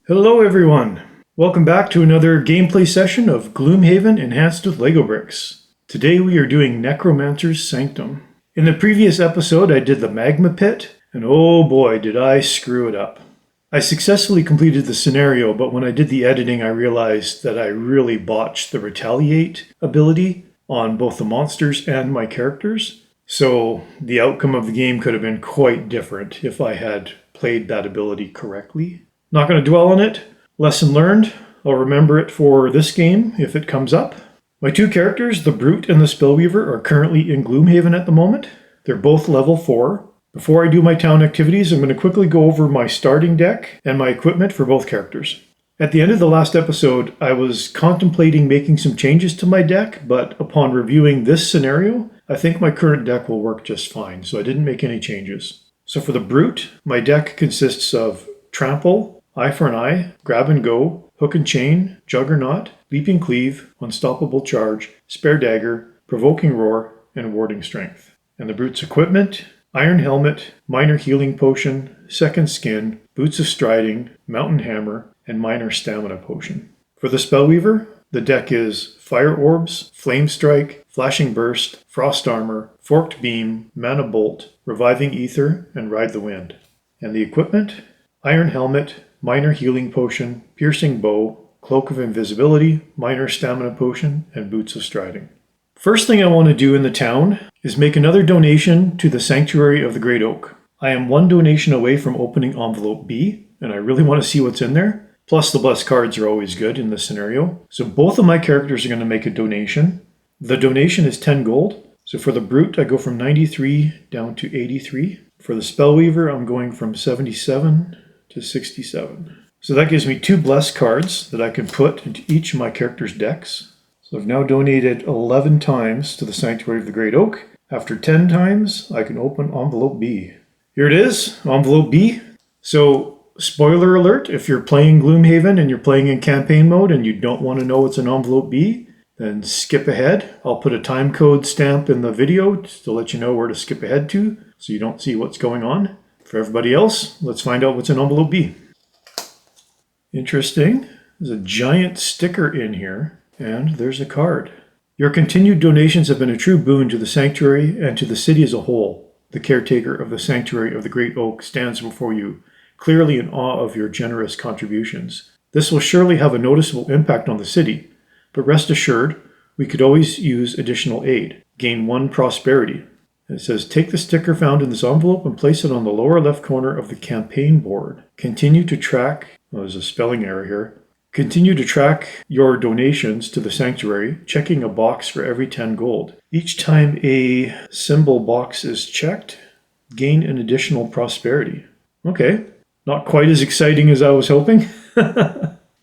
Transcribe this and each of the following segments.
Hello everyone! Welcome back to another gameplay session of Gloomhaven enhanced with Lego bricks. Today we are doing Necromancer's Sanctum. In the previous episode I did the magma pit, and oh boy did I screw it up. I successfully completed the scenario, but when I did the editing I realized that I really botched the retaliate ability on both the monsters and my characters. So the outcome of the game could have been quite different if I had played that ability correctly. Not going to dwell on it. Lesson learned. I'll remember it for this game if it comes up. My two characters, the Brute and the Spellweaver, are currently in Gloomhaven at the moment. They're both level 4. Before I do my town activities, I'm going to quickly go over my starting deck and my equipment for both characters. At the end of the last episode, I was contemplating making some changes to my deck, but upon reviewing this scenario, I think my current deck will work just fine, so I didn't make any changes. So for the Brute, my deck consists of Trample, Eye for an Eye, Grab and Go, Hook and Chain, Juggernaut, Leaping Cleave, Unstoppable Charge, Spare Dagger, Provoking Roar, and Warding Strength. And the Brute's equipment: Iron Helmet, Minor Healing Potion, Second Skin, Boots of Striding, Mountain Hammer, and Minor Stamina Potion. For the Spellweaver, the deck is Fire Orbs, Flame Strike, Flashing Burst, Frost Armor, Forked Beam, Mana Bolt, Reviving Ether, and Ride the Wind. And the equipment: Iron Helmet, Minor Healing Potion, Piercing Bow, Cloak of Invisibility, Minor Stamina Potion, and Boots of Striding. First thing I want to do in the town is make another donation to the Sanctuary of the Great Oak. I am one donation away from opening envelope B, and I really want to see what's in there. Plus the blessed cards are always good in this scenario. So both of my characters are going to make a donation. The donation is 10 gold. So for the Brute, I go from 93 down to 83. For the Spellweaver, I'm going from 77 to 67. So that gives me 2 blessed cards that I can put into each of my characters' decks. So I've now donated 11 times to the Sanctuary of the Great Oak. After 10 times, I can open envelope B. Here it is, envelope B. So, spoiler alert, if you're playing Gloomhaven and you're playing in campaign mode and you don't want to know what's in envelope B, then skip ahead. I'll put a time code stamp in the video to let you know where to skip ahead to so you don't see what's going on. For everybody else, let's find out what's in envelope B. Interesting. There's a giant sticker in here, and there's a card. Your continued donations have been a true boon to the Sanctuary and to the city as a whole. The caretaker of the Sanctuary of the Great Oak stands before you, clearly in awe of your generous contributions. This will surely have a noticeable impact on the city, but rest assured, we could always use additional aid. Gain 1 prosperity. And it says, take the sticker found in this envelope and place it on the lower left corner of the campaign board. Continue to track, there's a spelling error here. Continue to track your donations to the Sanctuary, checking a box for every 10 gold. Each time a symbol box is checked, gain an additional prosperity. Okay, not quite as exciting as I was hoping.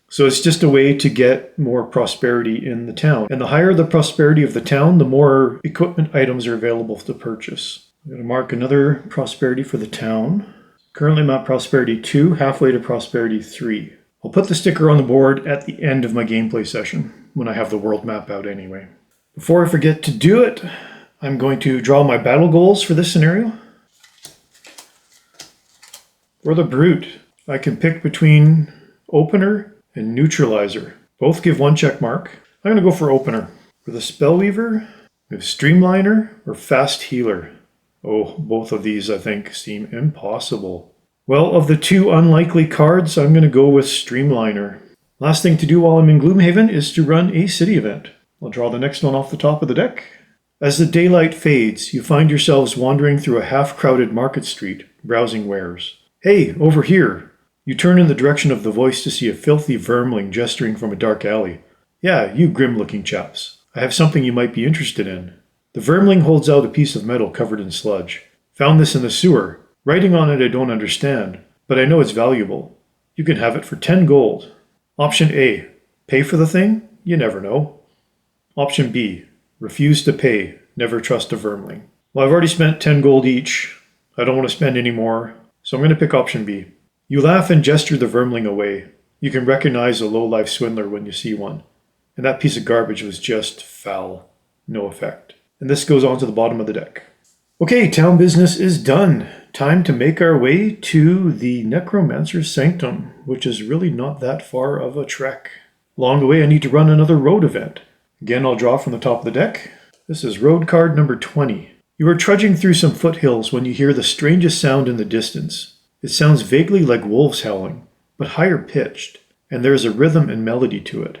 So it's just a way to get more prosperity in the town. And the higher the prosperity of the town, the more equipment items are available to purchase. I'm going to mark another prosperity for the town. Currently I'm at prosperity 2, halfway to prosperity 3. I'll put the sticker on the board at the end of my gameplay session, when I have the world map out anyway. Before I forget to do it, I'm going to draw my battle goals for this scenario. For the Brute, I can pick between Opener and Neutralizer. Both give 1 check mark. I'm going to go for Opener. For the Spellweaver, we have Streamliner or Fast Healer. Oh, both of these I think seem impossible. Well, of the 2 unlikely cards, I'm going to go with Streamliner. Last thing to do while I'm in Gloomhaven is to run a city event. I'll draw the next one off the top of the deck. As the daylight fades, you find yourselves wandering through a half-crowded market street, browsing wares. Hey, over here! You turn in the direction of the voice to see a filthy vermling gesturing from a dark alley. Yeah, you grim-looking chaps. I have something you might be interested in. The vermling holds out a piece of metal covered in sludge. Found this in the sewer. Writing on it I don't understand, but I know it's valuable. You can have it for 10 gold. Option A. Pay for the thing? You never know. Option B. Refuse to pay. Never trust a vermling. Well, I've already spent 10 gold each. I don't want to spend any more, so I'm going to pick option B. You laugh and gesture the vermling away. You can recognize a low-life swindler when you see one. And that piece of garbage was just foul. No effect. And this goes on to the bottom of the deck. Okay, town business is done. Time to make our way to the Necromancer's Sanctum, which is really not that far of a trek. Along the way, I need to run another road event. Again, I'll draw from the top of the deck. This is road card number 20. You are trudging through some foothills when you hear the strangest sound in the distance. It sounds vaguely like wolves howling, but higher pitched, and there is a rhythm and melody to it.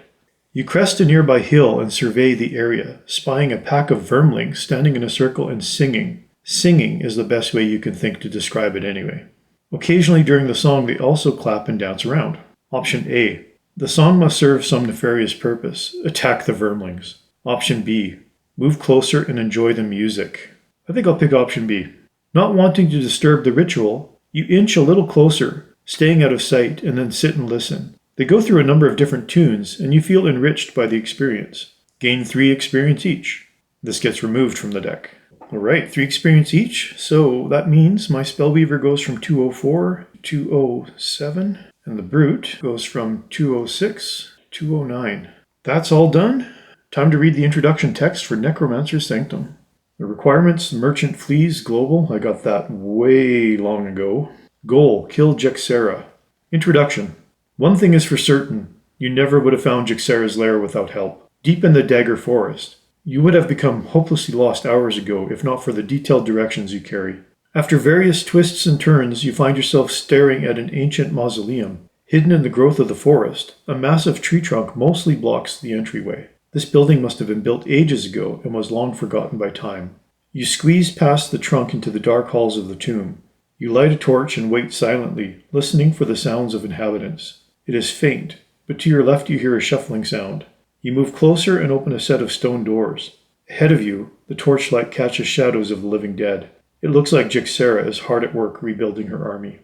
You crest a nearby hill and survey the area, spying a pack of vermlings standing in a circle and singing. Singing is the best way you can think to describe it anyway. Occasionally during the song they also clap and dance around. Option A. The song must serve some nefarious purpose. Attack the vermlings. Option B. Move closer and enjoy the music. I think I'll pick option B. Not wanting to disturb the ritual, you inch a little closer, staying out of sight, and then sit and listen. They go through a number of different tunes, and you feel enriched by the experience. Gain 3 experience each. This gets removed from the deck. Alright, 3 experience each, so that means my Spellweaver goes from 204 to 207, and the Brute goes from 206 to 209. That's all done. Time to read the introduction text for Necromancer's Sanctum. The requirements: Merchant flees global. I got that way long ago. Goal: kill Jexera. Introduction. One thing is for certain, you never would have found Jexera's lair without help. Deep in the Dagger Forest, you would have become hopelessly lost hours ago if not for the detailed directions you carry. After various twists and turns, you find yourself staring at an ancient mausoleum. Hidden in the growth of the forest, a massive tree trunk mostly blocks the entryway. This building must have been built ages ago and was long forgotten by time. You squeeze past the trunk into the dark halls of the tomb. You light a torch and wait silently, listening for the sounds of inhabitants. It is faint, but to your left you hear a shuffling sound. You move closer and open a set of stone doors. Ahead of you, the torchlight catches shadows of the living dead. It looks like Jexera is hard at work rebuilding her army.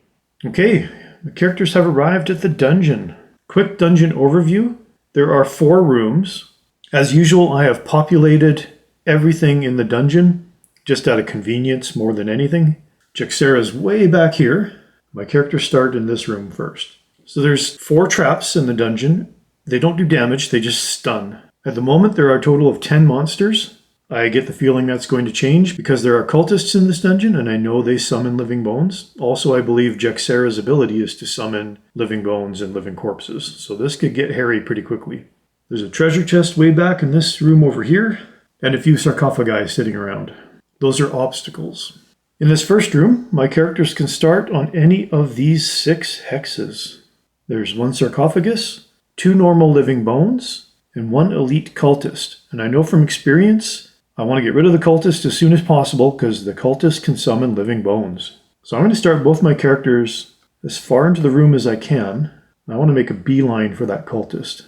Okay, the characters have arrived at the dungeon. Quick dungeon overview. There are 4 rooms. As usual, I have populated everything in the dungeon, just out of convenience more than anything. Jexera is way back here. My characters start in this room first. So there's 4 traps in the dungeon. They don't do damage, they just stun. At the moment, there are a total of 10 monsters. I get the feeling that's going to change because there are cultists in this dungeon, and I know they summon living bones. Also, I believe Jexera's ability is to summon living bones and living corpses, so this could get hairy pretty quickly. There's a treasure chest way back in this room over here, and a few sarcophagi sitting around. Those are obstacles. In this first room, my characters can start on any of these 6 hexes. There's 1 sarcophagus, 2 normal living bones, and 1 elite cultist. And I know from experience, I want to get rid of the cultist as soon as possible because the cultist can summon living bones. So I'm going to start both my characters as far into the room as I can. I want to make a beeline for that cultist.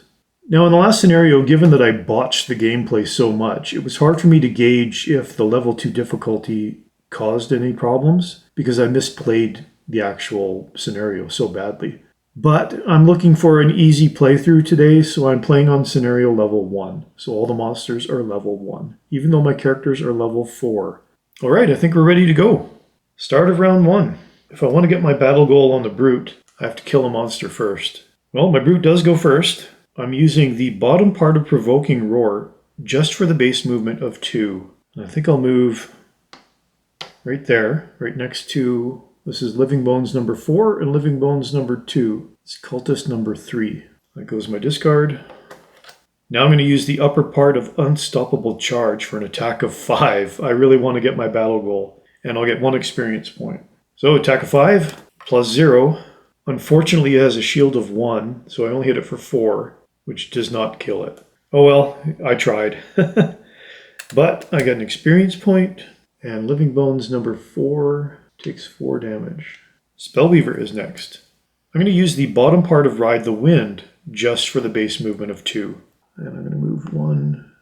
Now in the last scenario, given that I botched the gameplay so much, it was hard for me to gauge if the level 2 difficulty caused any problems because I misplayed the actual scenario so badly. But I'm looking for an easy playthrough today, so I'm playing on scenario level 1. So all the monsters are level 1, even though my characters are level 4. Alright, I think we're ready to go. Start of round 1. If I want to get my battle goal on the Brute, I have to kill a monster first. Well, my Brute does go first. I'm using the bottom part of Provoking Roar just for the base movement of 2. And I think I'll move right there, right next to... This is Living Bones number 4 and Living Bones number 2. It's Cultist number 3. That goes my discard. Now I'm going to use the upper part of Unstoppable Charge for an attack of 5. I really want to get my battle goal, and I'll get 1 experience point. So attack of 5, plus 0. Unfortunately it has a shield of 1, so I only hit it for 4, which does not kill it. Oh well, I tried. But I got an experience point, and Living Bones number 4... takes 4 damage. Spellweaver is next. I'm going to use the bottom part of Ride the Wind just for the base movement of 2. And I'm going to move 1,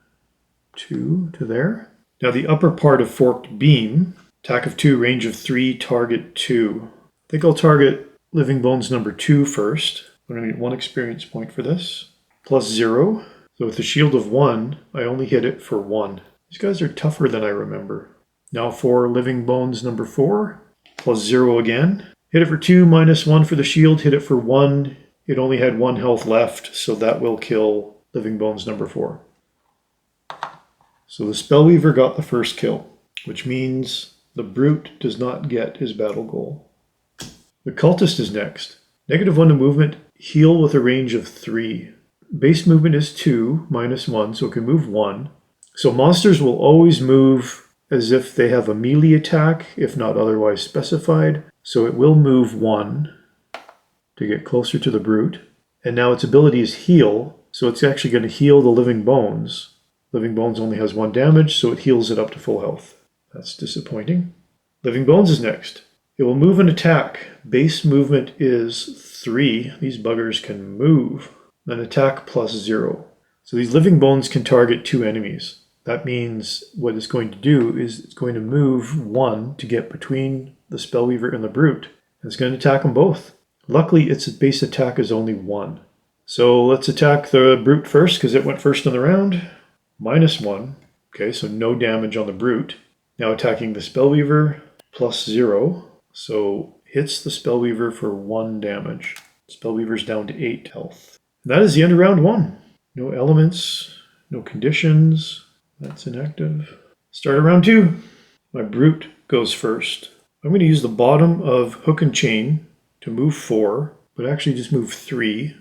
2 to there. Now the upper part of Forked Beam, attack of 2, range of 3, target 2. I think I'll target Living Bones number 2 first. I'm going to get 1 experience point for this. Plus 0. So with the shield of 1, I only hit it for 1. These guys are tougher than I remember. Now for Living Bones number 4. Plus 0 again. Hit it for 2, minus 1 for the shield. Hit it for 1. It only had 1 health left, so that will kill Living Bones number 4. So the Spellweaver got the first kill, which means The Brute does not get his battle goal. The Cultist is next. -1 to movement, heal with a range of 3. Base movement is 2, -1, so it can move 1. So monsters will always move as if they have a melee attack, if not otherwise specified. So it will move 1 to get closer to the Brute. And now its ability is heal, so it's actually going to heal the Living Bones. Living Bones only has 1 damage, so it heals it up to full health. That's disappointing. Living Bones is next. It will move and attack. Base movement is 3. These buggers can move. Then attack plus 0. So these Living Bones can target 2 enemies. That means what it's going to do is it's going to move 1 to get between the Spellweaver and the Brute. And it's going to attack them both. Luckily, its base attack is only 1. So let's attack the Brute first because it went first in the round. -1. Okay, so no damage on the Brute. Now attacking the Spellweaver, plus 0. So hits the Spellweaver for 1 damage. Spellweaver's down to 8 health. And that is the end of round 1. No elements, no conditions. That's inactive. Start of round 2. My Brute goes first. I'm going to use the bottom of Hook and Chain to move 4, but actually just move 3.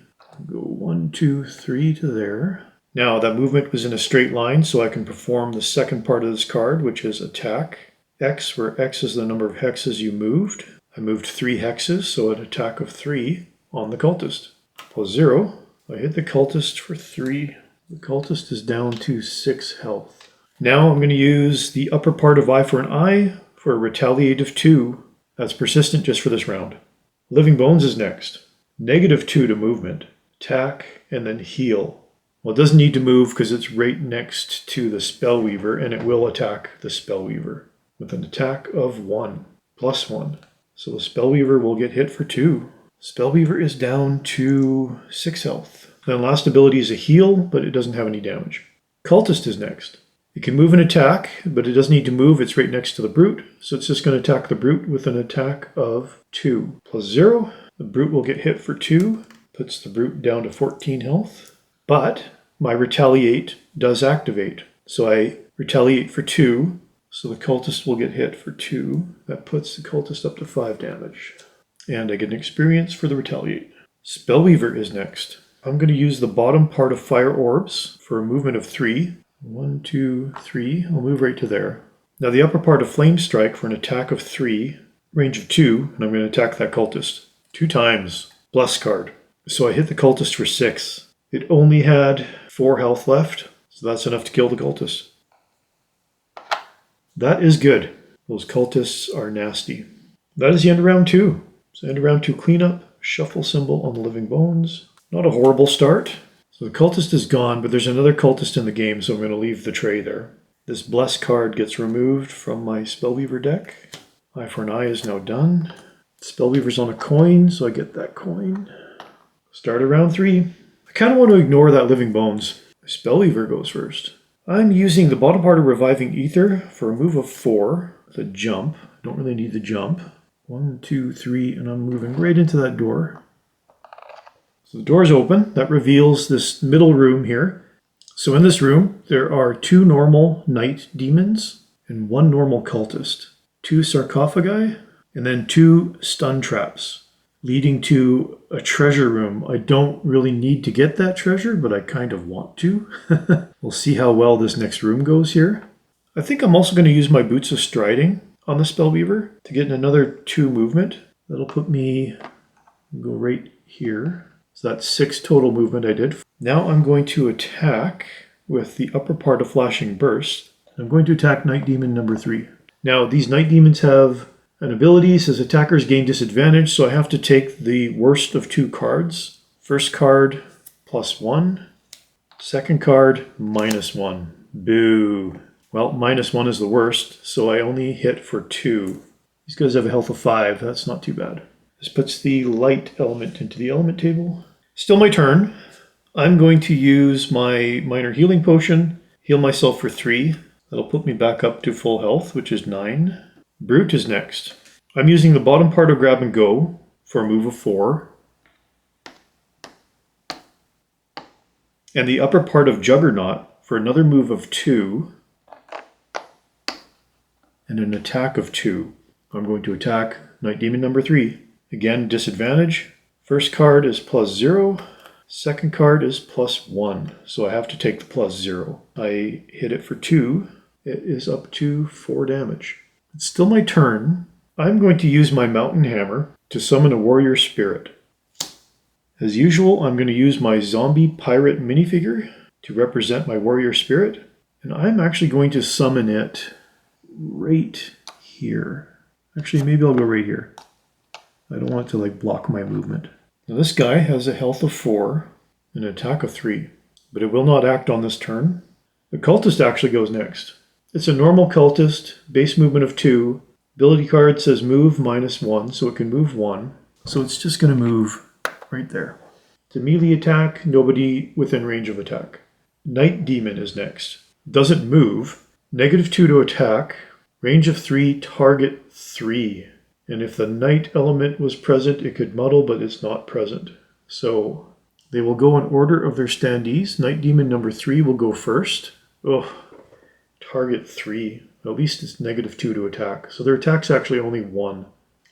Go 1, 2, 3 to there. Now that movement was in a straight line, so I can perform the second part of this card, which is attack. X, where X is the number of hexes you moved. I moved 3 hexes, so an attack of 3 on the Cultist. Plus 0. I hit the Cultist for 3. The Cultist is down to 6 health. Now I'm going to use the upper part of Eye for an Eye for a retaliate of 2. That's persistent just for this round. Living Bones is next. -2 to movement. Attack and then heal. Well, it doesn't need to move because it's right next to the Spellweaver, and it will attack the Spellweaver with an attack of 1, plus 1. So the Spellweaver will get hit for 2. Spellweaver is down to 6 health. Then last ability is a heal, but it doesn't have any damage. Cultist is next. It can move and attack, but it doesn't need to move. It's right next to the Brute, so it's just going to attack the Brute with an attack of 2, plus 0. The Brute will get hit for 2, puts the Brute down to 14 health. But my Retaliate does activate, so I retaliate for 2, so the Cultist will get hit for 2. That puts the Cultist up to 5 damage. And I get an experience for the Retaliate. Spellweaver is next. I'm going to use the bottom part of Fire Orbs for a movement of 3. 1, 2, 3. I'll move right to there. Now the upper part of Flame Strike for an attack of 3, range of 2, and I'm going to attack that Cultist 2 times. Bless card. So I hit the Cultist for 6. It only had 4 health left, so that's enough to kill the Cultist. That is good. Those Cultists are nasty. That is the end of round 2. So end of round 2 cleanup, shuffle symbol on the Living Bones. Not a horrible start. So the Cultist is gone, but there's another Cultist in the game, so I'm going to leave the tray there. This Bless card gets removed from my Spellweaver deck. Eye for an Eye is now done. Spellweaver's on a coin, so I get that coin. Start of round 3. I kind of want to ignore that Living Bones. Spellweaver goes first. I'm using the bottom part of Reviving Ether for a move of 4 with a jump. I don't really need the jump. 1, 2, 3, and I'm moving right into that door. So the door's open. That reveals this middle room here. So in this room, there are 2 normal Night Demons and 1 normal Cultist. 2 sarcophagi, and then 2 stun traps, leading to a treasure room. I don't really need to get that treasure, but I kind of want to. We'll see how well this next room goes here. I think I'm also going to use my Boots of Striding on the Spellweaver to get another 2 movement. That'll put me, go right here. So that's 6 total movement I did. Now I'm going to attack with the upper part of Flashing Burst. I'm going to attack Night Demon number 3. Now these Night Demons have an ability, says attackers gain disadvantage, so I have to take the worst of 2 cards. First card, plus 1. Second card, -1. Boo. Well, -1 is the worst, so I only hit for 2. These guys have a health of 5, that's not too bad. This puts the light element into the element table. Still my turn. I'm going to use my Minor Healing Potion, heal myself for 3. That'll put me back up to full health, which is 9. Brute is next. I'm using the bottom part of Grab and Go for a move of 4. And the upper part of Juggernaut for another move of 2. and an attack of 2. I'm going to attack Night Demon number 3. Again, disadvantage. First card is +0. Second card is +1. So I have to take the +0. I hit it for 2. It is up to 4 damage. It's still my turn. I'm going to use my Mountain Hammer to summon a Warrior Spirit. As usual, I'm going to use my Zombie Pirate minifigure to represent my Warrior Spirit. And I'm actually going to summon it right here. Actually, maybe I'll go right here. I don't want it to block my movement. Now this guy has a health of 4 and an attack of 3, but it will not act on this turn. The cultist actually goes next. It's a normal cultist, base movement of 2. Ability card says move -1, so it can move 1. So it's just going to move right there. It's a melee attack, nobody within range of attack. Night Demon is next. Doesn't move. -2 to attack. Range of 3, target 3. And if the night element was present, it could muddle, but it's not present. So they will go in order of their standees. Night Demon number 3 will go first. Oh, target 3. At least it's -2 to attack. So their attack's actually only 1.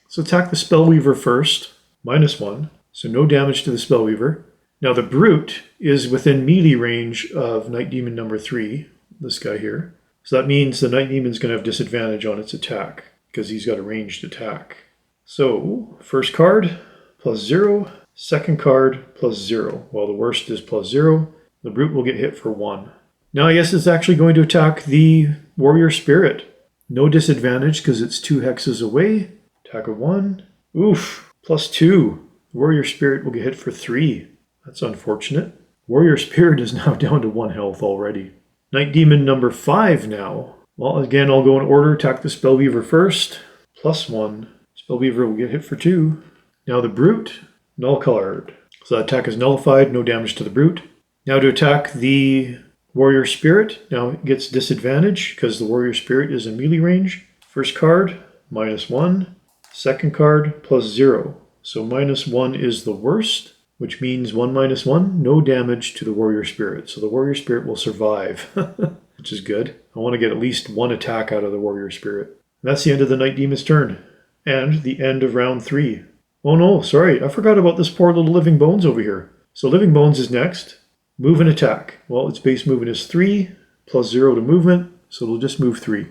So attack the Spellweaver first. -1. So no damage to the Spellweaver. Now the Brute is within melee range of Night Demon number 3. This guy here. So that means the Night Demon's going to have disadvantage on its attack, because he's got a ranged attack. So, first card, +0. Second card, +0. Well, the worst is +0. The Brute will get hit for 1. Now I guess it's actually going to attack the Warrior Spirit. No disadvantage because it's 2 hexes away. Attack of 1. Oof, +2. Warrior Spirit will get hit for 3. That's unfortunate. Warrior Spirit is now down to 1 health already. Night Demon number 5 now. Well, again, I'll go in order. Attack the Spellweaver first. +1. Spellweaver will get hit for 2. Now the Brute, null card. So that attack is nullified, no damage to the Brute. Now to attack the Warrior Spirit. Now it gets disadvantage because the Warrior Spirit is in melee range. First card, -1. Second card, +0. So -1 is the worst, which means 1 -1, no damage to the Warrior Spirit. So the Warrior Spirit will survive, which is good. I want to get at least 1 attack out of the Warrior Spirit. And that's the end of the Night Demon's turn. And the end of round 3. Oh no, sorry, I forgot about this poor little Living Bones over here. So Living Bones is next. Move and attack. Well, its base movement is 3, +0 to movement, so it'll just move 3.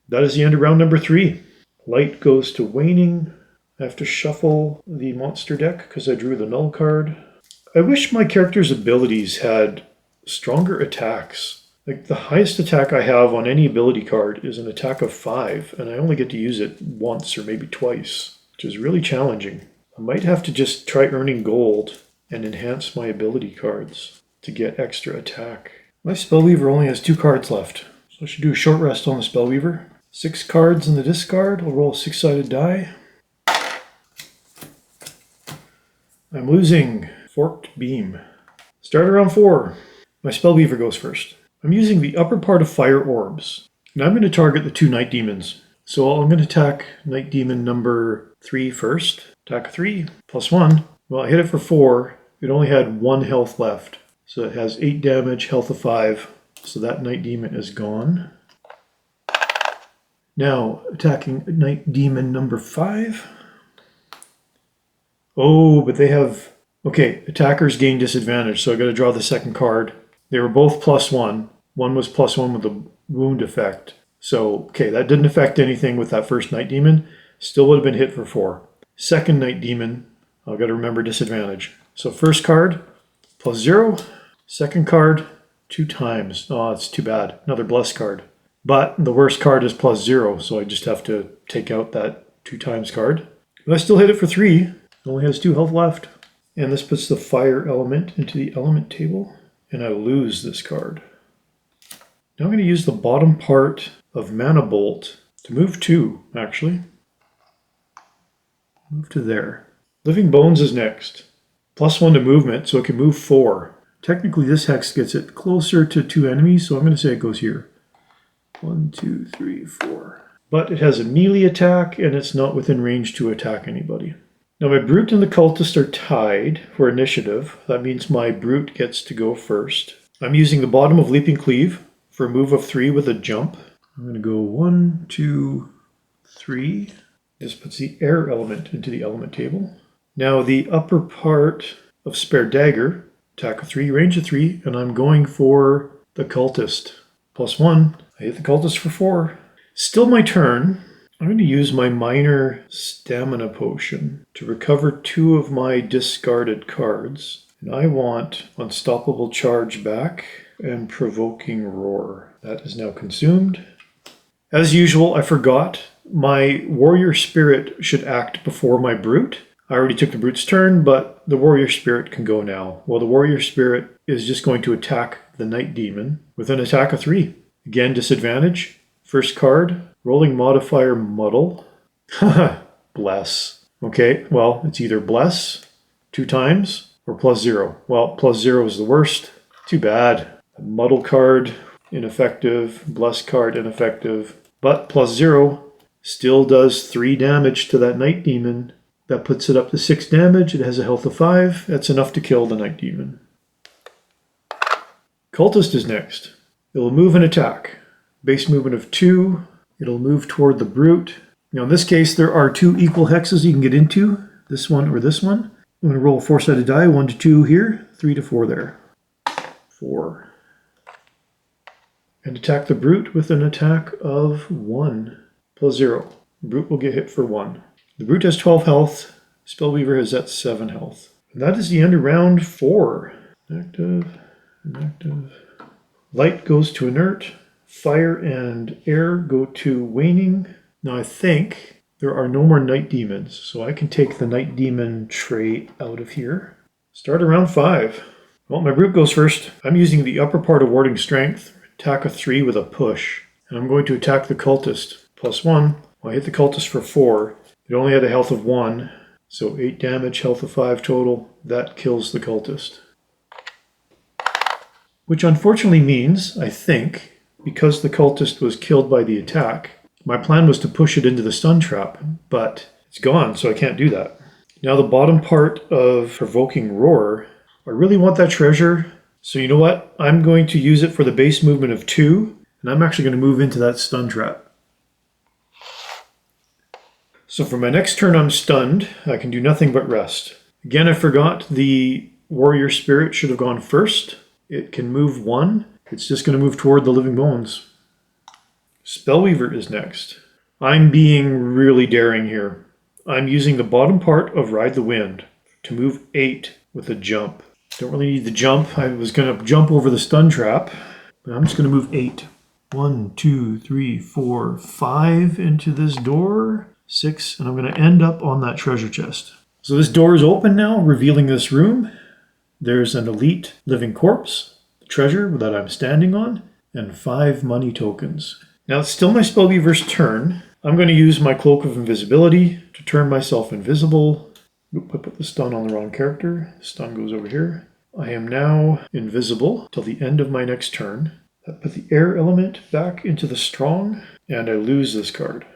That is the end of round number 3. Light goes to waning. I have to shuffle the monster deck because I drew the null card. I wish my character's abilities had stronger attacks. Like the highest attack I have on any ability card is an attack of 5, and I only get to use it once or maybe twice, which is really challenging. I might have to just try earning gold and enhance my ability cards to get extra attack. My Spellweaver only has 2 cards left, so I should do a short rest on the Spellweaver. 6 cards in the discard. I'll roll a 6-sided die. I'm losing Forked Beam. Start around 4. My Spellweaver goes first. I'm using the upper part of Fire Orbs. And I'm going to target the 2 Night Demons. So I'm going to attack Night Demon number 3 first. Attack 3, +1. Well, I hit it for 4. It only had 1 health left. So it has 8 damage, health of 5. So that Night Demon is gone. Now, attacking Night Demon number 5. Oh, but they have... Okay, attackers gain disadvantage, so I got to draw the second card. They were both +1. One was +1 with the wound effect. So, okay, that didn't affect anything with that first Night Demon. Still would have been hit for 4. Second Night Demon, I've got to remember disadvantage. So first card, +0. Second card, 2 times. Oh, it's too bad. Another Bless card. But the worst card is +0, so I just have to take out that 2 times card. But I still hit it for 3. It only has 2 health left. And this puts the fire element into the element table. And I lose this card. Now I'm going to use the bottom part of Mana Bolt to move 2, actually. Move to there. Living Bones is next. +1 to movement, so it can move 4. Technically, this hex gets it closer to 2 enemies, so I'm going to say it goes here. 1, 2, 3, 4. But it has a melee attack, and it's not within range to attack anybody. Now my Brute and the Cultist are tied for initiative. That means my Brute gets to go first. I'm using the bottom of Leaping Cleave for a move of 3 with a jump. I'm going to go 1, 2, 3. This puts the air element into the element table. Now the upper part of Spare Dagger, attack of 3, range of 3, and I'm going for the Cultist. +1, I hit the Cultist for 4. Still my turn. I'm going to use my minor stamina potion to recover 2 of my discarded cards. And I want Unstoppable Charge back and Provoking Roar. That is now consumed. As usual, I forgot. My Warrior Spirit should act before my Brute. I already took the Brute's turn, but the Warrior Spirit can go now. Well, the Warrior Spirit is just going to attack the Night Demon with an attack of 3. Again, disadvantage. First card, rolling modifier Muddle. Haha, bless. Okay, well, it's either bless 2 times or +0. Well, +0 is the worst. Too bad. The Muddle card, ineffective. Bless card, ineffective. But +0 still does 3 damage to that Night Demon. That puts it up to 6 damage. It has a health of 5. That's enough to kill the Night Demon. Cultist is next. It will move and attack. Base movement of 2. It'll move toward the Brute. Now in this case, there are 2 equal hexes you can get into. This one or this one. I'm going to roll a 4-sided die. 1 to 2 here. 3 to 4 there. 4. And attack the Brute with an attack of 1. +0. Brute will get hit for 1. The Brute has 12 health. Spellweaver has at 7 health. And that is the end of round 4. Inactive. Light goes to inert. Fire and air go to waning. Now I think there are no more Night Demons, so I can take the Night Demon tray out of here. Start around 5. Well, my Brute goes first. I'm using the upper part of Warding Strength. Attack of 3 with a push. And I'm going to attack the Cultist. +1. Well, I hit the Cultist for 4. It only had a health of 1, so 8 damage, health of 5 total. That kills the Cultist. Which unfortunately means, I think, because the Cultist was killed by the attack, my plan was to push it into the stun trap, but it's gone, so I can't do that. Now the bottom part of Provoking Roar, I really want that treasure, so you know what? I'm going to use it for the base movement of 2, and I'm actually going to move into that stun trap. So for my next turn, I'm stunned. I can do nothing but rest. Again, I forgot the Warrior Spirit should have gone first. It can move 1. It's just going to move toward the Living Bones. Spellweaver is next. I'm being really daring here. I'm using the bottom part of Ride the Wind to move 8 with a jump. Don't really need the jump. I was going to jump over the stun trap, but I'm just going to move 8. 1, 2, 3, 4, 5 into this door. 6, and I'm going to end up on that treasure chest. So this door is open now, revealing this room. There's an elite living corpse, the treasure that I'm standing on, and 5 money tokens. Now it's still my Spellweaver's turn. I'm going to use my Cloak of Invisibility to turn myself invisible. Oop, I put the stun on the wrong character. Stun goes over here. I am now invisible till the end of my next turn. That put the air element back into the strong, and I lose this card.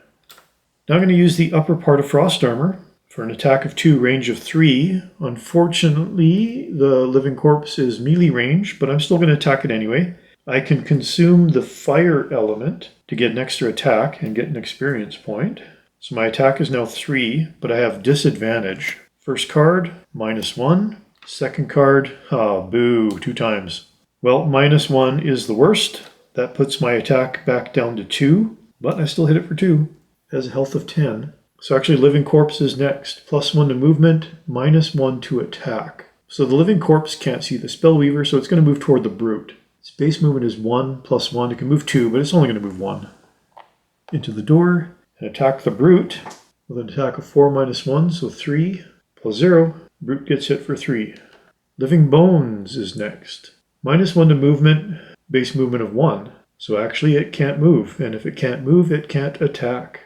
Now I'm going to use the upper part of Frost Armor for an attack of 2, range of 3. Unfortunately, the Living Corpse is melee range, but I'm still going to attack it anyway. I can consume the fire element to get an extra attack and get an experience point. So my attack is now 3, but I have disadvantage. First card, -1. Second card, boo, 2 times. Well, -1 is the worst. That puts my attack back down to 2, but I still hit it for 2. Has a health of 10. So actually Living Corpse is next. +1 to movement, -1 to attack. So the Living Corpse can't see the Spellweaver, so it's going to move toward the Brute. Its base movement is 1, +1. It can move 2, but it's only going to move 1. Into the door, and attack the Brute with an attack of 4 -1, so 3, +0. Brute gets hit for 3. Living Bones is next. -1 to movement, base movement of 1. So actually it can't move, and if it can't move, it can't attack.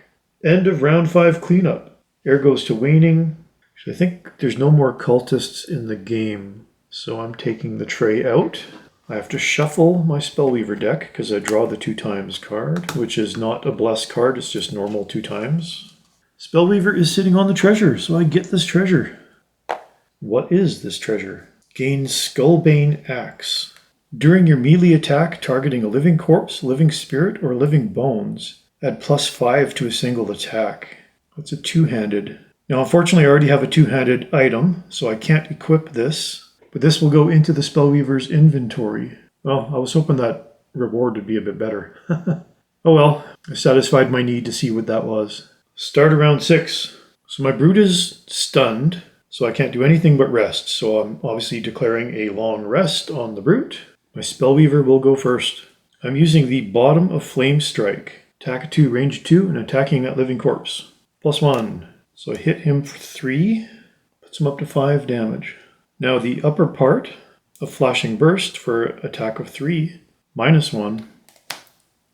End of round 5 cleanup. Air goes to waning. Actually, I think there's no more cultists in the game, so I'm taking the tray out. I have to shuffle my Spellweaver deck because I draw the 2 times card, which is not a blessed card, it's just normal 2 times. Spellweaver is sitting on the treasure, so I get this treasure. What is this treasure? Gains Skullbane Axe. During your melee attack targeting a living corpse, living spirit, or living bones, add +5 to a single attack. That's a two-handed. Now, unfortunately, I already have a two-handed item, so I can't equip this, but this will go into the Spellweaver's inventory. Well, I was hoping that reward would be a bit better. Oh well, I satisfied my need to see what that was. Start around 6. So my brute is stunned, so I can't do anything but rest. So I'm obviously declaring a long rest on the brute. My Spellweaver will go first. I'm using the bottom of Flame Strike. Attack 2, range 2, and attacking that living corpse. +1. So I hit him for 3, puts him up to 5 damage. Now the upper part of Flashing Burst for attack of 3, -1.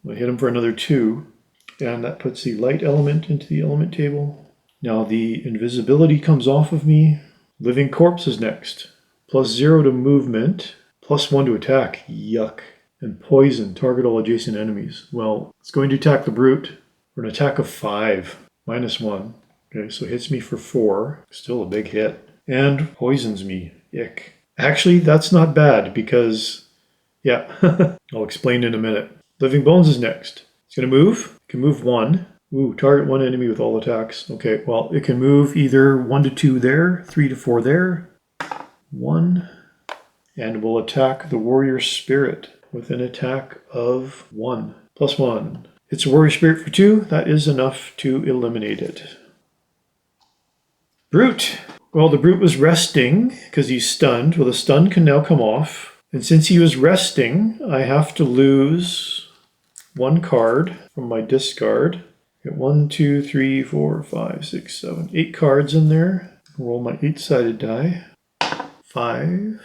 I hit him for another 2, and that puts the light element into the element table. Now the invisibility comes off of me. Living corpse is next. +0 to movement, +1 to attack. Yuck. And poison, target all adjacent enemies. Well, it's going to attack the brute for an attack of 5, -1. Okay, so it hits me for 4. Still a big hit. And poisons me. Ick. Actually, that's not bad because, yeah, I'll explain in a minute. Living Bones is next. It's going to move. It can move 1. Ooh, target 1 enemy with all attacks. Okay, well, it can move either 1 to 2 there, 3 to 4 there, 1, and will attack the Warrior Spirit with an attack of 1, +1. It's a Warrior Spirit for 2. That is enough to eliminate it. Brute. Well, the Brute was resting because he's stunned. Well, the stun can now come off. And since he was resting, I have to lose 1 card from my discard. Get 1, 2, 3, 4, 5, 6, 7, 8 cards in there. Roll my 8-sided die. 5.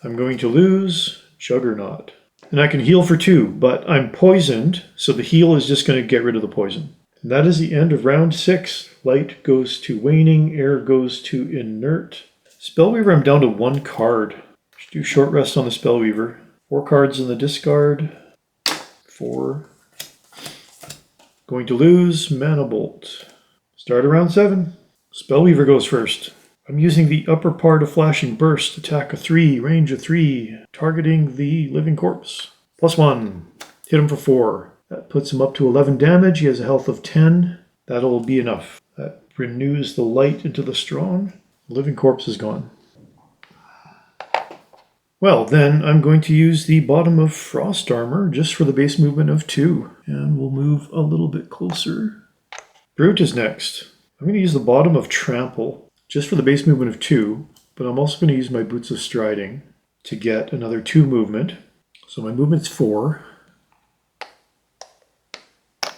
I'm going to lose Juggernaut. And I can heal for 2, but I'm poisoned, so the heal is just going to get rid of the poison. And that is the end of round 6. Light goes to waning, air goes to inert. Spellweaver, I'm down to 1 card. Just do short rest on the Spellweaver. 4 cards in the discard. 4. Going to lose Mana Bolt. Start around 7. Spellweaver goes first. I'm using the upper part of Flashing Burst. Attack of 3, range of 3, targeting the living corpse. +1. Hit him for 4. That puts him up to 11 damage. He has a health of 10. That'll be enough. That renews the light into the strong. The living corpse is gone. Well, then I'm going to use the bottom of Frost Armor just for the base movement of 2. And we'll move a little bit closer. Brute is next. I'm going to use the bottom of Trample just for the base movement of 2. But I'm also going to use my Boots of Striding to get another 2 movement. So my movement's 4.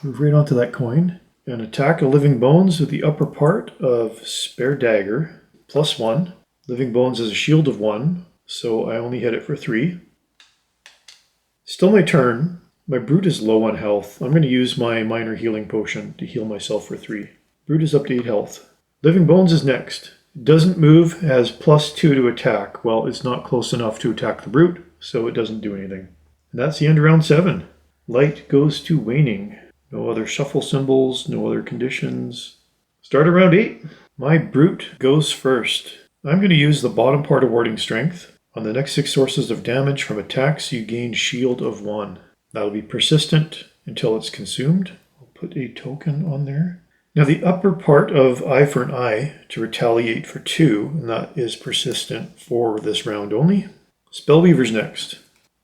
Move right onto that coin. And attack a Living Bones with the upper part of Spare Dagger. +1. Living Bones has a shield of 1. So I only hit it for 3. Still my turn. My Brute is low on health. I'm going to use my Minor Healing Potion to heal myself for 3. Brute is up to 8 health. Living Bones is next. It doesn't move, has +2 to attack. Well, it's not close enough to attack the Brute, so it doesn't do anything. And that's the end of round 7. Light goes to waning. No other shuffle symbols, no other conditions. Start around 8. My Brute goes first. I'm going to use the bottom part of Warding Strength. On the next 6 sources of damage from attacks, you gain Shield of 1. That'll be persistent until it's consumed. I'll put a token on there. Now the upper part of Eye for an Eye to retaliate for 2, and that is persistent for this round only. Spellweaver's next.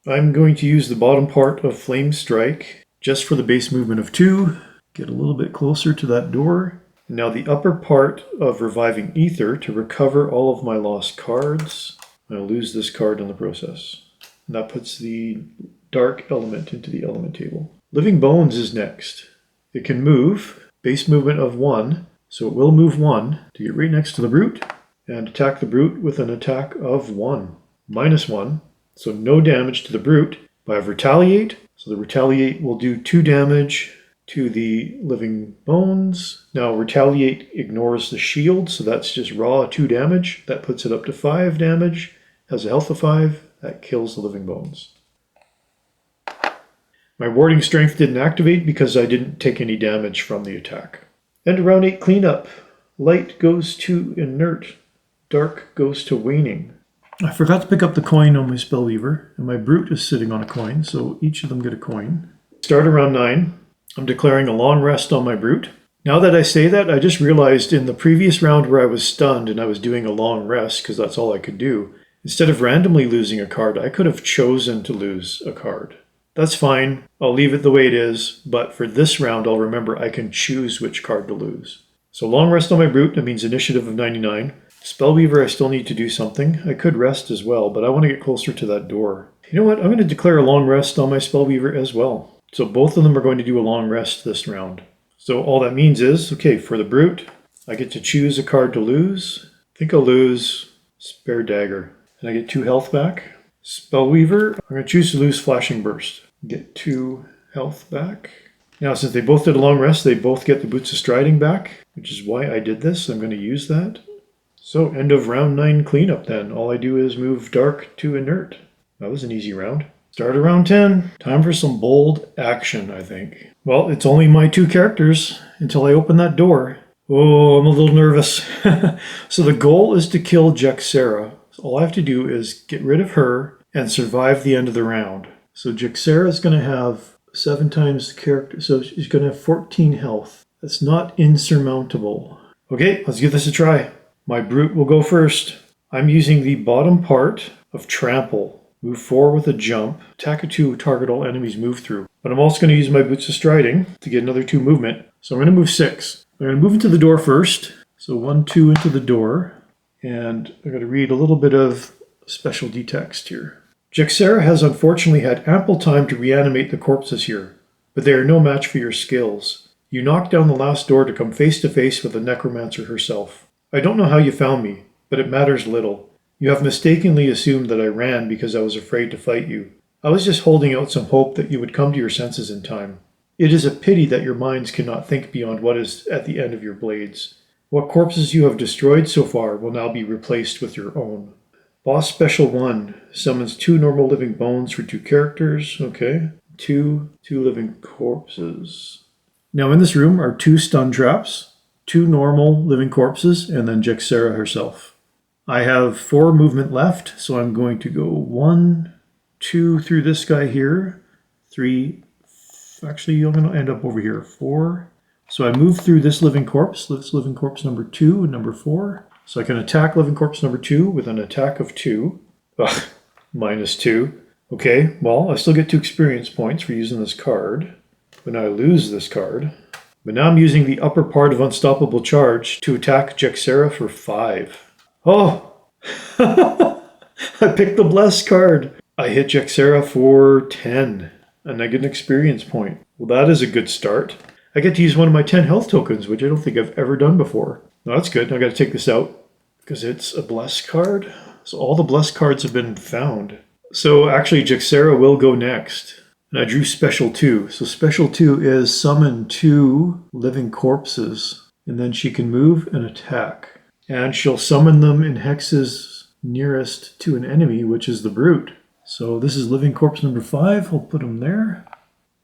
I'm going to use the bottom part of Flame Strike just for the base movement of 2. Get a little bit closer to that door. Now the upper part of Reviving Ether to recover all of my lost cards. I'll lose this card in the process. And that puts the dark element into the element table. Living Bones is next. It can move, base movement of 1, so it will move 1 to get right next to the Brute and attack the Brute with an attack of 1, -1. So no damage to the Brute. But I have Retaliate, so the Retaliate will do 2 damage to the Living Bones. Now Retaliate ignores the shield, so that's just raw 2 damage. That puts it up to 5 damage. Has a health of 5. That kills the Living Bones. My Warding Strength didn't activate because I didn't take any damage from the attack. And round 8 cleanup. Light goes to inert. Dark goes to waning. I forgot to pick up the coin on my Spellweaver, and my Brute is sitting on a coin, so each of them get a coin. Start around 9. I'm declaring a long rest on my Brute. Now that I say that, I just realized in the previous round where I was stunned and I was doing a long rest, because that's all I could do, instead of randomly losing a card, I could have chosen to lose a card. That's fine. I'll leave it the way it is, but for this round, I'll remember I can choose which card to lose. So long rest on my Brute, that means initiative of 99. Spellweaver, I still need to do something. I could rest as well, but I want to get closer to that door. You know what? I'm going to declare a long rest on my Spellweaver as well. So both of them are going to do a long rest this round. So all that means is, okay, for the Brute, I get to choose a card to lose. I think I'll lose Spare Dagger. And I get 2 health back. Spellweaver, I'm going to choose to lose Flashing Burst. Get 2 health back. Now, since they both did a long rest, they both get the Boots of Striding back, which is why I did this. I'm going to use that. So, end of round 9 cleanup then. All I do is move Dark to Inert. That was an easy round. Start around 10. Time for some bold action, I think. Well, it's only my 2 characters until I open that door. Oh, I'm a little nervous. So the goal is to kill Jexera. So all I have to do is get rid of her and survive the end of the round. So Jexera is going to have 7 times the character, so she's going to have 14 health. That's not insurmountable. Okay, let's give this a try. My Brute will go first. I'm using the bottom part of Trample. Move 4 with a jump. Attack a 2, target all enemies move through. But I'm also going to use my Boots of Striding to get another 2 movement. So I'm going to move 6. I'm going to move into the door first. So 1, 2 into the door. And I'm going to read a little bit of specialty text here. Jexera has unfortunately had ample time to reanimate the corpses here, but they are no match for your skills. You knocked down the last door to come face to face with the Necromancer herself. I don't know how you found me, but it matters little. You have mistakenly assumed that I ran because I was afraid to fight you. I was just holding out some hope that you would come to your senses in time. It is a pity that your minds cannot think beyond what is at the end of your blades. What corpses you have destroyed so far will now be replaced with your own. Boss Special 1 summons 2 normal living bones for 2 characters. Okay. 2 living corpses. Now in this room are 2 stun traps, 2 normal living corpses, and then Jexera herself. I have 4 movement left, so I'm going to go 1, 2 through this guy here, 3, actually I'm going to end up over here, 4. So I move through this living corpse number 2 and number 4. So I can attack living corpse number 2 with an attack of 2. Ugh, -2. Okay, well, I still get 2 experience points for using this card. But now I lose this card. But now I'm using the upper part of Unstoppable Charge to attack Jexera for 5. Oh! I picked the Bless card. I hit Jexera for 10. And I get an experience point. Well, that is a good start. I get to use one of my 10 health tokens, which I don't think I've ever done before. No, that's good. Now I got to take this out because it's a Bless card. So all the Bless cards have been found. So actually, Jexera will go next. And I drew Special 2. So Special 2 is summon 2 living corpses. And then she can move and attack. And she'll summon them in hexes nearest to an enemy, which is the Brute. So this is living corpse number 5. We'll put him there.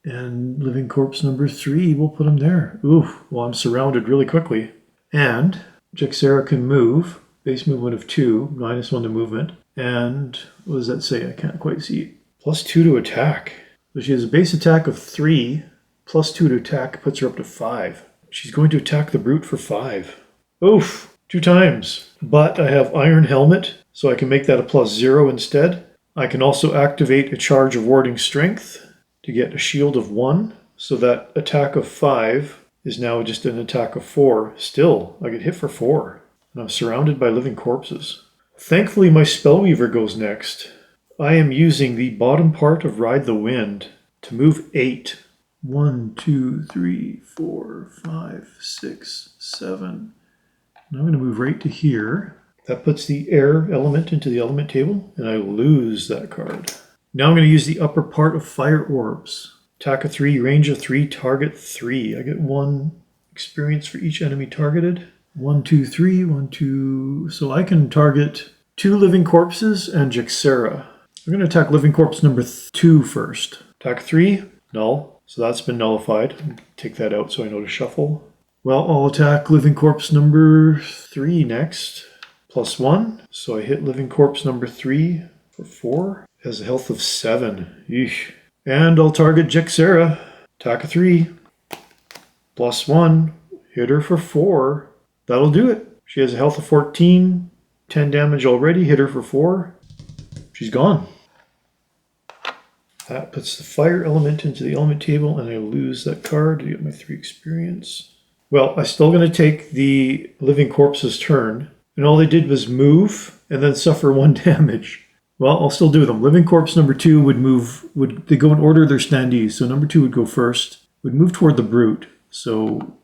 And living corpse number 3, we'll put him there. Oof, well, I'm surrounded really quickly. And Jexera can move. Base movement of 2, -1 to movement. And what does that say? I can't quite see. +2 to attack. So she has a base attack of 3. +2 to attack puts her up to 5. She's going to attack the Brute for 5. Oof, 2 times. But I have Iron Helmet, so I can make that a +0 instead. I can also activate a charge of Warding Strength to get a shield of 1. So that attack of 5 is now just an attack of 4. Still, I get hit for 4. And I'm surrounded by living corpses. Thankfully, my Spellweaver goes next. I am using the bottom part of Ride the Wind to move 8. 1, 2, 3, 4, 5, 6, 7. Now I'm going to move right to here. That puts the air element into the element table, and I lose that card. Now I'm going to use the upper part of Fire Orbs. Attack of 3, range of 3, target 3. I get 1 experience for each enemy targeted. 1, 2, 3, 1, 2. So I can target 2 living corpses and Jexera. I'm going to attack living corpse number 2 first. Attack 3, null. So that's been nullified. Take that out so I know to shuffle. Well, I'll attack living corpse number 3 next. +1. So I hit Living Corpse number 3 for 4. Has a health of 7. Yeesh. And I'll target Jexera. Attack of 3. +1. Hit her for 4. That'll do it. She has a health of 14. 10 damage already. Hit her for 4. She's gone. That puts the fire element into the element table, and I lose that card to get my 3 experience. Well, I'm still going to take the Living Corpse's turn, and all they did was move and then suffer 1 damage. Well, I'll still do them. Living Corpse number 2 would move, they go in order of their standees. So number 2 would go first, would move toward the Brute. So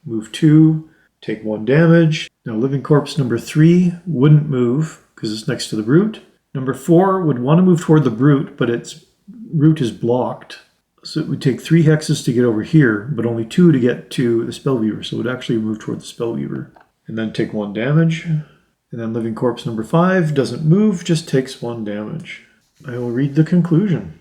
move 2, take 1 damage. Now Living Corpse number 3 wouldn't move because it's next to the Brute. Number 4 would want to move toward the Brute, but its route is blocked. So it would take 3 hexes to get over here, but only 2 to get to the Spellweaver. So it would actually move toward the Spellweaver. And then take 1 damage. And then Living Corpse number 5 doesn't move, just takes 1 damage. I will read the conclusion.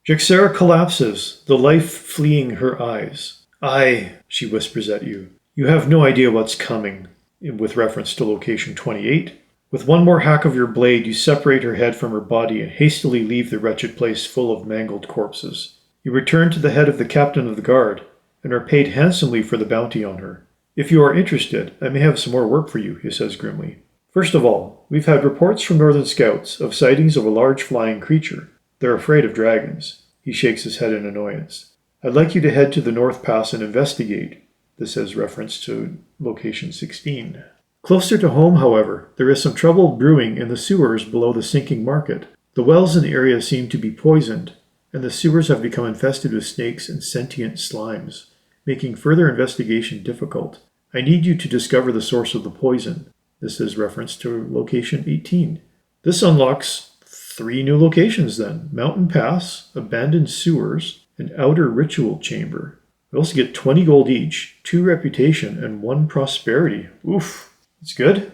Jexera collapses, the life fleeing her eyes. "Aye," she whispers at you. "You have no idea what's coming," with reference to location 28. With one more hack of your blade, you separate her head from her body and hastily leave the wretched place full of mangled corpses. You return to the head of the captain of the guard, and are paid handsomely for the bounty on her. "If you are interested, I may have some more work for you," he says grimly. "First of all, we've had reports from Northern Scouts of sightings of a large flying creature. They're afraid of dragons." He shakes his head in annoyance. "I'd like you to head to the North Pass and investigate." This has reference to location 16. Closer to home, however, there is some trouble brewing in the sewers below the sinking market. The wells in the area seem to be poisoned, and the sewers have become infested with snakes and sentient slimes, making further investigation difficult. I need you to discover the source of the poison. This is reference to location 18. This unlocks 3 new locations then. Mountain Pass, Abandoned Sewers, and Outer Ritual Chamber. We also get 20 gold each, 2 reputation, and 1 prosperity. Oof. It's good.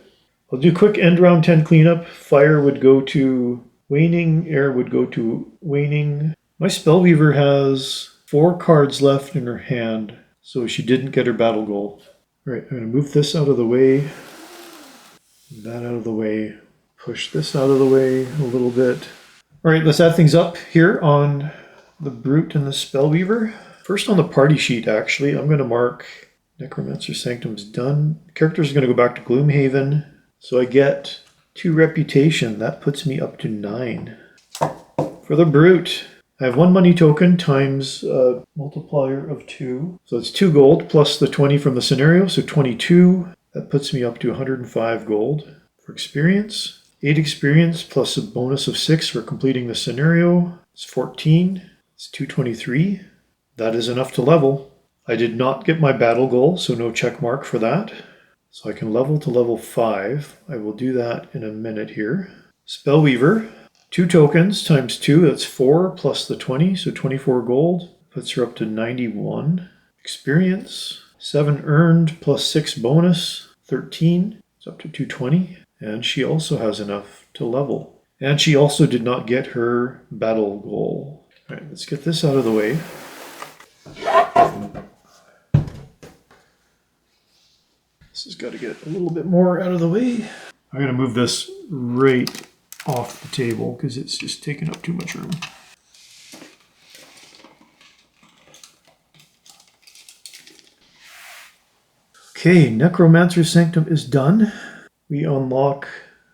I'll do quick end round 10 cleanup. Fire would go to waning. Air would go to waning. My Spellweaver has 4 cards left in her hand, so she didn't get her battle goal. All right, I'm going to move this out of the way. That out of the way. Push this out of the way a little bit. All right, let's add things up here on the Brute and the Spellweaver. First on the party sheet, actually, I'm going to mark Necromancer Sanctum's done. Character's going to go back to Gloomhaven. So I get 2 reputation. That puts me up to 9. For the Brute, I have 1 money token times a multiplier of 2. So it's 2 gold plus the 20 from the scenario. So 22. That puts me up to 105 gold. For experience, 8 experience plus a bonus of 6 for completing the scenario. It's 14. It's 223. That is enough to level. I did not get my battle goal, so no check mark for that. So I can level to level 5. I will do that in a minute here. Spellweaver, 2 tokens times 2, that's 4 plus the 20, so 24 gold. Puts her up to 91. Experience, 7 earned plus 6 bonus, 13. It's up to 220. And she also has enough to level. And she also did not get her battle goal. All right, let's get this out of the way. This has got to get a little bit more out of the way. I'm going to move this right off the table because it's just taking up too much room. Okay, Necromancer Sanctum is done. We unlock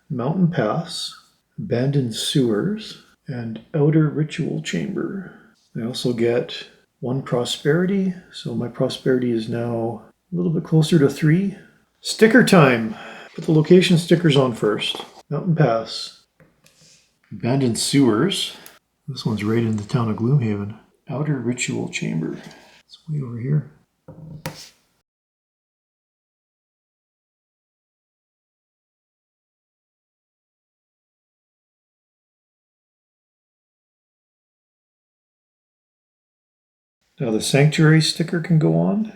Mountain Pass, Abandoned Sewers, and Outer Ritual Chamber. I also get 1 prosperity, so my prosperity is now a little bit closer to 3. Sticker time! Put the location stickers on first. Mountain Pass. Abandoned Sewers. This one's right in the town of Gloomhaven. Outer Ritual Chamber. It's way over here. Now the Sanctuary sticker can go on.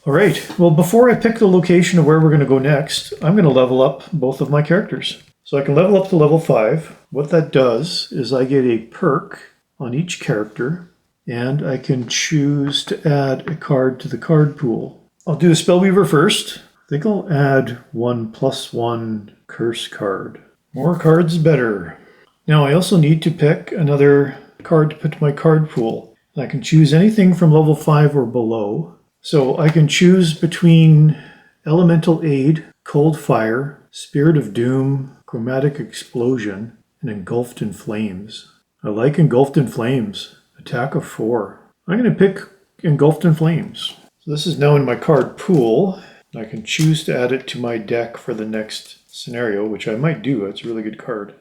All right, well, before I pick the location of where we're going to go next, I'm going to level up both of my characters. So I can level up to level 5. What that does is I get a perk on each character, and I can choose to add a card to the card pool. I'll do the Spellweaver first. I think I'll add 1+1 curse card. More cards better. Now I also need to pick another card to put to my card pool. I can choose anything from level 5 or below. So I can choose between Elemental Aid, Cold Fire, Spirit of Doom, Chromatic Explosion, and Engulfed in Flames. I like Engulfed in Flames. Attack of 4. I'm going to pick Engulfed in Flames. So this is now in my card pool. I can choose to add it to my deck for the next scenario, which I might do. It's a really good card.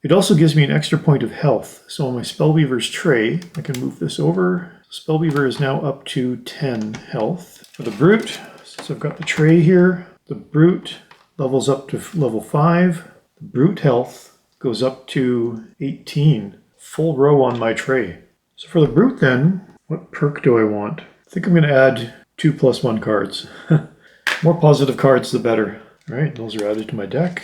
It also gives me an extra point of health. So on my Spellweaver's tray, I can move this over. Spellweaver is now up to 10 health. For the Brute, since I've got the tray here, the Brute levels up to level 5. The Brute health goes up to 18. Full row on my tray. So for the Brute then, what perk do I want? I think I'm going to add 2+1 cards. More positive cards, the better. All right, those are added to my deck.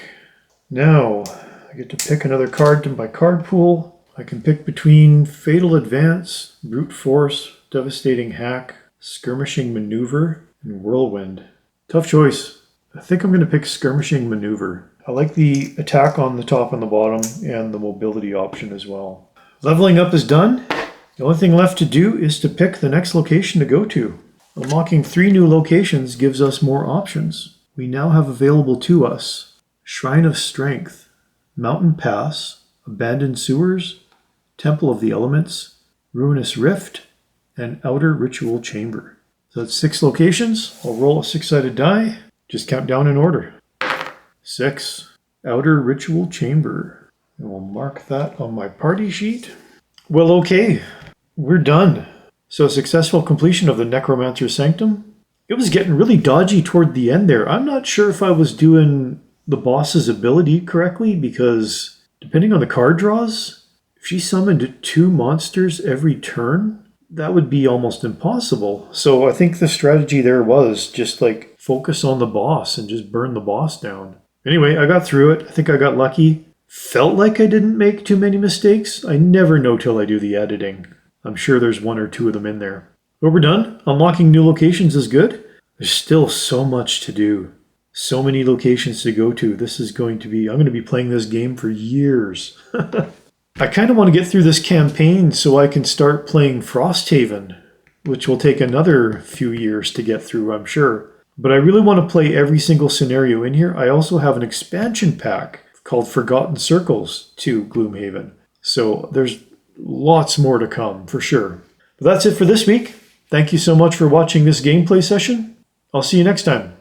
Now, I get to pick another card to my card pool. I can pick between Fatal Advance, Brute Force, Devastating Hack, Skirmishing Maneuver, and Whirlwind. Tough choice. I think I'm going to pick Skirmishing Maneuver. I like the attack on the top and the bottom, and the mobility option as well. Leveling up is done. The only thing left to do is to pick the next location to go to. Unlocking 3 new locations gives us more options. We now have available to us Shrine of Strength, Mountain Pass, Abandoned Sewers, Temple of the Elements, Ruinous Rift, and Outer Ritual Chamber. So that's 6 locations. I'll roll a 6-sided die. Just count down in order. 6. Outer Ritual Chamber. And we'll mark that on my party sheet. Well, okay. We're done. So successful completion of the Necromancer Sanctum. It was getting really dodgy toward the end there. I'm not sure if I was doing the boss's ability correctly, because depending on the card draws, if she summoned 2 monsters every turn, that would be almost impossible. So I think the strategy there was just like focus on the boss and just burn the boss down. Anyway, I got through it. I think I got lucky. Felt like I didn't make too many mistakes. I never know till I do the editing. I'm sure there's 1 or 2 of them in there. But we're done. Unlocking new locations is good. There's still so much to do. So many locations to go to. I'm going to be playing this game for years. I kind of want to get through this campaign so I can start playing Frosthaven, which will take another few years to get through, I'm sure. But I really want to play every single scenario in here. I also have an expansion pack called Forgotten Circles to Gloomhaven. So there's lots more to come, for sure. But that's it for this week. Thank you so much for watching this gameplay session. I'll see you next time.